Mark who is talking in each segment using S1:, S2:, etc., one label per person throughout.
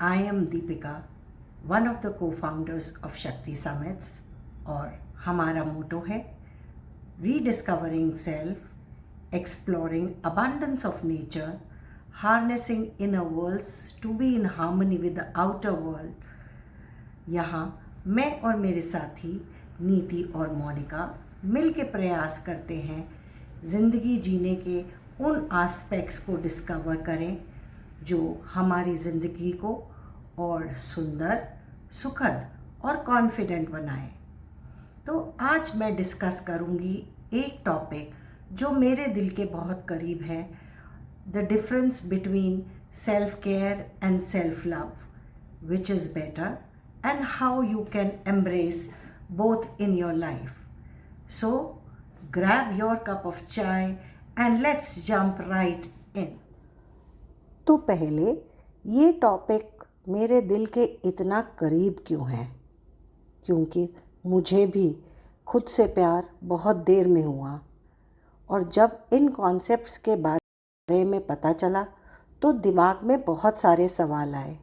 S1: I am Deepika, one of the co-founders of Shakti Summits और हमारा मोटो है rediscovering self, exploring abundance of nature, harnessing inner worlds to be in harmony with the outer world. यहाँ मैं और मेरे साथी नीति और मोनिका मिल के प्रयास करते हैं ज़िंदगी जीने के उन एस्पेक्ट्स को डिस्कवर करें जो हमारी ज़िंदगी को और सुंदर, सुखद और कॉन्फिडेंट बनाए। तो आज मैं डिस्कस करूँगी एक टॉपिक जो मेरे दिल के बहुत करीब है, the difference between self care and self love, which is better and how you can embrace both in your life. So grab your cup of chai and let's jump right in. तो पहले ये topic मेरे दिल के इतना करीब क्यों है? क्योंकि मुझे भी खुद से प्यार बहुत देर में हुआ और जब इन कॉन्सेप्ट्स के बारे में पता चला तो दिमाग में बहुत सारे सवाल आए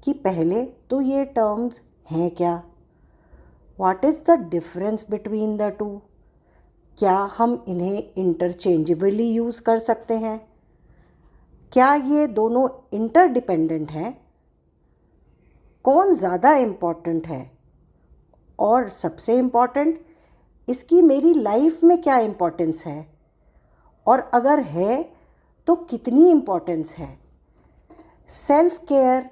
S1: कि पहले तो ये टर्म्स हैं क्या? What is the difference between the two? क्या हम इन्हें इंटरचेंजेबली यूज़ कर सकते हैं? क्या ये दोनों इंटरडिपेंडेंट हैं? कौन ज़्यादा इम्पॉर्टेंट है? और सबसे इम्पॉर्टेंट, इसकी मेरी लाइफ में क्या इम्पोर्टेंस है? और अगर है तो कितनी इम्पोर्टेंस है? Self care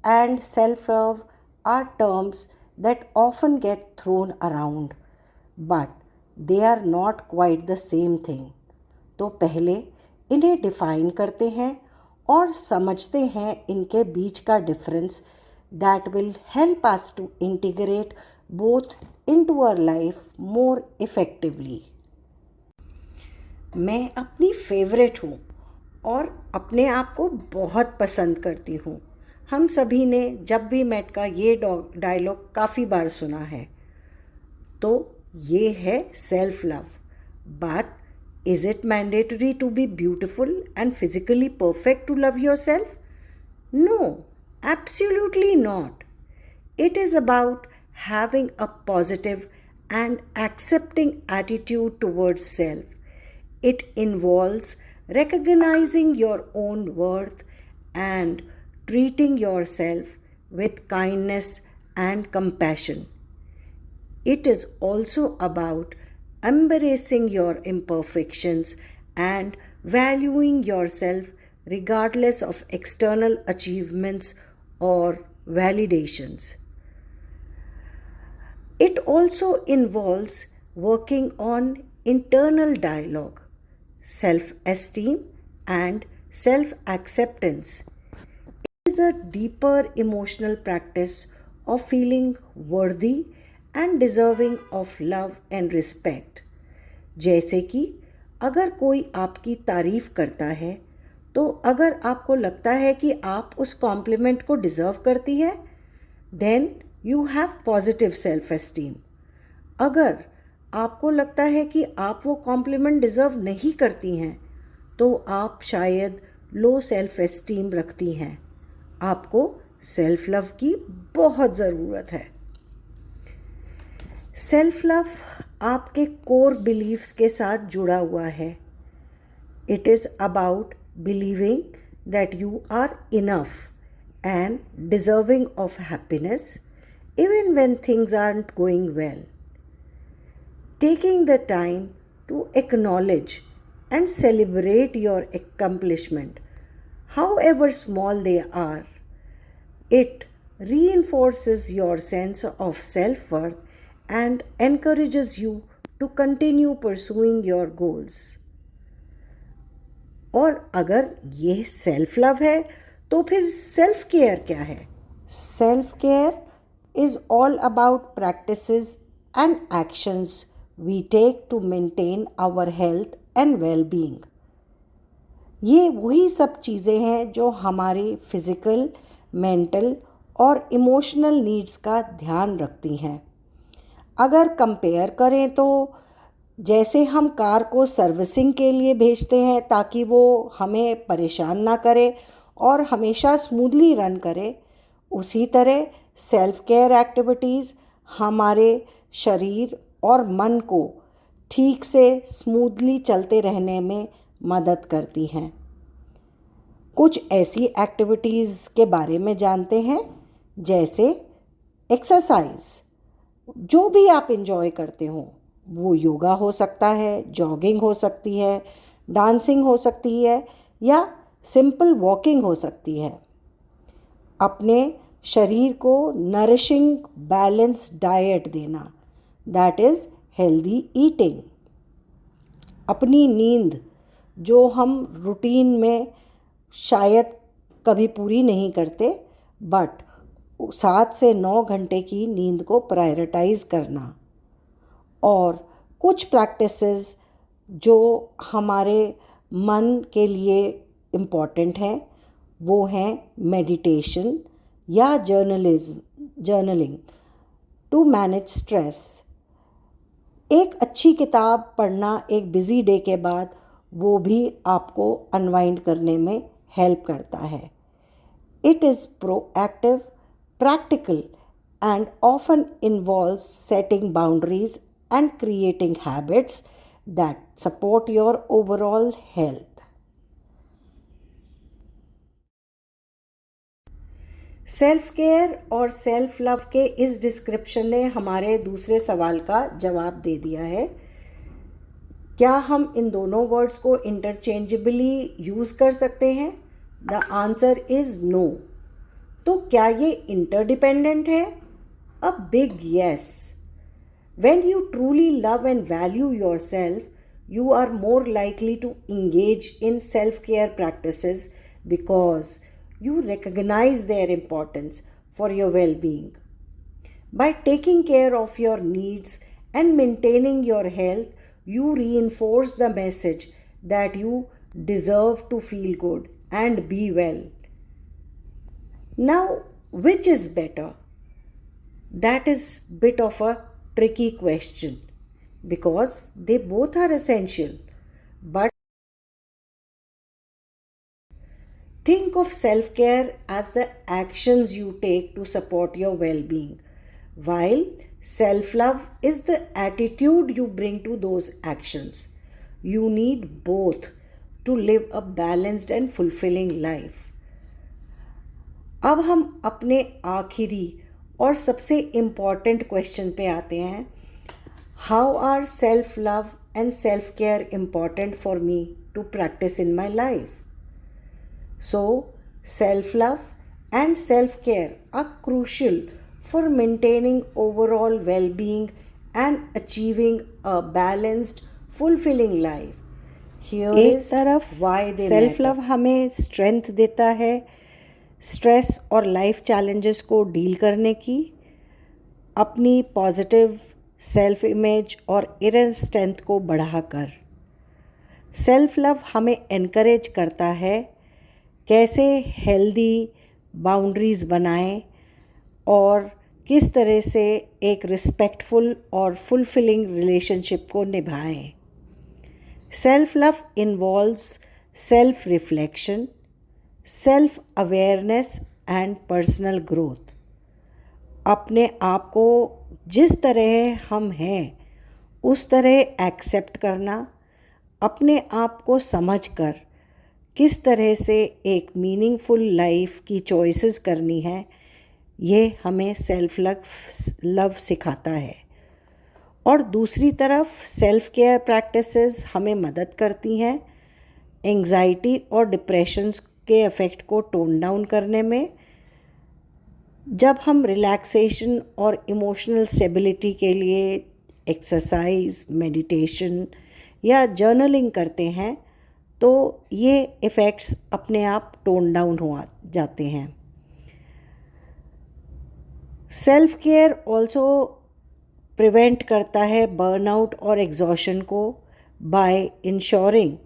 S1: and self-love are terms that often get thrown around, but they are not quite the same thing. तो पहले इन्हें डिफ़ाइन करते हैं और समझते हैं इनके बीच का difference that will help us to integrate both into our life more effectively. मैं अपनी फेवरेट हूँ और अपने आप को बहुत पसंद करती हूँ। हम सभी ने जब भी मेट का ये डायलॉग काफ़ी बार सुना है। तो ये है self love. But is it mandatory to be beautiful and physically perfect to love your self? No, absolutely not. It is about having a positive and accepting attitude towards self. It involves recognizing your own worth and treating yourself with kindness and compassion. It is also about embracing your imperfections and valuing yourself regardless of external achievements or validations. It also involves working on internal dialogue, self-esteem and self-acceptance. It is a deeper emotional practice of feeling worthy and deserving of love and respect. जैसे कि अगर कोई आपकी तारीफ़ करता है तो अगर आपको लगता है कि आप उस कॉम्प्लीमेंट को डिज़र्व करती है, then you have positive self-esteem. अगर आपको लगता है कि आप वो कॉम्प्लीमेंट डिज़र्व नहीं करती हैं तो आप शायद लो सेल्फ एस्टीम रखती हैं। आपको सेल्फ लव की बहुत ज़रूरत है। सेल्फ लव आपके कोर बिलीव्स के साथ जुड़ा हुआ है। It is about believing that you are enough and deserving of happiness even when things aren't going well. Taking the time to acknowledge and celebrate your accomplishment, however small they are, it reinforces your sense of self-worth and encourages you to continue pursuing your goals. और अगर ये self love है तो फिर self care क्या है? Self care is all about practices and actions we take to maintain our health and well-being. ये वही सब चीज़ें हैं जो हमारी फिज़िकल, मेंटल और इमोशनल नीड्स का ध्यान रखती हैं। अगर कंपेयर करें तो जैसे हम कार को सर्विसिंग के लिए भेजते हैं ताकि वो हमें परेशान ना करे और हमेशा स्मूथली रन करे, उसी तरह सेल्फ केयर एक्टिविटीज़ हमारे शरीर और मन को ठीक से स्मूथली चलते रहने में मदद करती हैं। कुछ ऐसी एक्टिविटीज़ के बारे में जानते हैं, जैसे एक्सरसाइज, जो भी आप इंजॉय करते हो, वो योगा हो सकता है, जॉगिंग हो सकती है, डांसिंग हो सकती है या सिंपल वॉकिंग हो सकती है। अपने शरीर को नरिशिंग बैलेंस डाइट देना, दैट इज़ हेल्दी ईटिंग। अपनी नींद, जो हम रूटीन में शायद कभी पूरी नहीं करते, बट 7 से 9 घंटे की नींद को प्रायोरिटाइज़ करना। और कुछ प्रैक्टिसेस जो हमारे मन के लिए इम्पॉर्टेंट हैं, वो हैं मेडिटेशन या जर्नलिंग टू मैनेज स्ट्रेस। एक अच्छी किताब पढ़ना एक बिज़ी डे के बाद, वो भी आपको अनवाइंड करने में हेल्प करता है। It is proactive, practical and often involves setting boundaries and creating habits that support your overall health. Self care और सेल्फ लव के इस डिस्क्रिप्शन ने हमारे दूसरे सवाल का जवाब दे दिया है। क्या हम इन दोनों वर्ड्स को इंटरचेंजेबली यूज़ कर सकते हैं? The answer is no. तो क्या ये इंटरडिपेंडेंट है? A big yes. When you truly love and value yourself, you are more likely to engage in self-care practices because you recognize their importance for your well-being. By taking care of your needs and maintaining your health, you reinforce the message that you deserve to feel good and be well. Now, which is better? That is bit of a tricky question because they both are essential. But think of self-care as the actions you take to support your well-being, while self-love is the attitude you bring to those actions. You need both to live a balanced and fulfilling life. अब हम अपने आखिरी और सबसे important question पे आते हैं। How are self love and self care important for me to practice in my life? So self love and self care are crucial for maintaining overall well-being and achieving a balanced fulfilling life. एक तरफ self love हमें strength देता है stress और life challenges को deal करने की, अपनी पॉजिटिव सेल्फ इमेज और इनर स्ट्रेंथ को बढ़ाकर। सेल्फ लव हमें एनकरेज करता है कैसे हेल्दी बाउंड्रीज़ बनाएं और किस तरह से एक रिस्पेक्टफुल और फुलफिलिंग रिलेशनशिप को निभाएं। Self love involves self reflection, self awareness and personal growth. अपने आप को जिस तरह हम हैं उस तरह एक्सेप्ट करना, अपने आप को समझकर किस तरह से एक मीनिंगफुल लाइफ की चॉइसेस करनी है, ये हमें सेल्फ लव सिखाता है। और दूसरी तरफ सेल्फ केयर प्रैक्टिसेस हमें मदद करती हैं एंग्जाइटी और डिप्रेशंस के इफ़ेक्ट को टोन डाउन करने में। जब हम रिलैक्सेशन और इमोशनल स्टेबिलिटी के लिए एक्सरसाइज, मेडिटेशन या जर्नलिंग करते हैं, तो ये इफ़ेक्ट्स अपने आप टोन डाउन हो जाते हैं। सेल्फ केयर ऑल्सो प्रिवेंट करता है बर्नआउट और एग्जॉशन को बाय इंश्योरिंग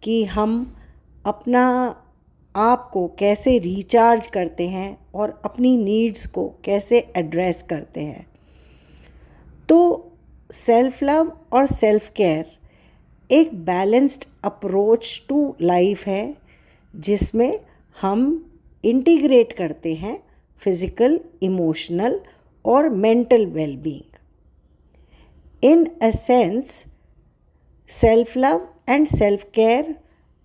S1: कि हम अपना आप को कैसे रिचार्ज करते हैं और अपनी नीड्स को कैसे एड्रेस करते हैं। तो सेल्फ लव और सेल्फ केयर एक बैलेंस्ड अप्रोच टू लाइफ है, जिसमें हम इंटीग्रेट करते हैं फिजिकल, इमोशनल और mental wellbeing. In a sense, self love and self care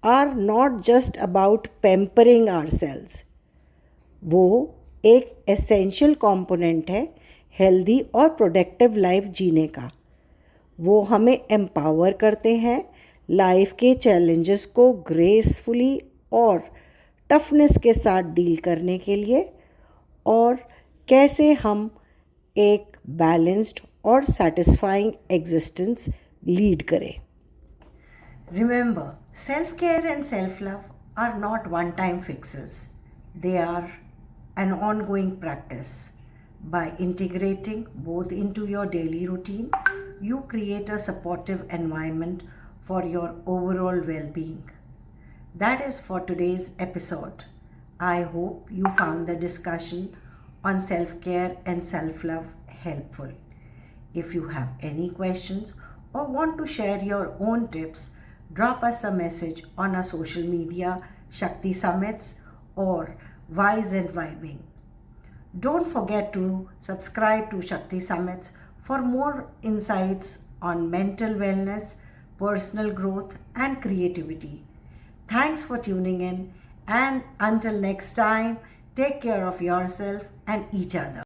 S1: are not just about pampering ourselves. वो एक एसेंशियल कंपोनेंट है हेल्दी और प्रोडक्टिव लाइफ जीने का. वो हमें एम्पावर करते हैं लाइफ के चैलेंजेस को ग्रेसफुली और टफनेस के साथ डील करने के लिए, और कैसे हम एक बैलेंस्ड और सेटिस्फाइंग एग्जिस्टेंस लीड करें. Remember, self-care and self-love are not one-time fixes. They are an ongoing practice. By integrating both into your daily routine, you create a supportive environment for your overall well-being. That is for today's episode. I hope you found the discussion on self-care and self-love helpful. If you have any questions or want to share your own tips, drop us a message on our social media, Shakti Summits or Wise and Vibing. Don't forget to subscribe to Shakti Summits for more insights on mental wellness, personal growth, and creativity. Thanks for tuning in, and until next time, take care of yourself and each other.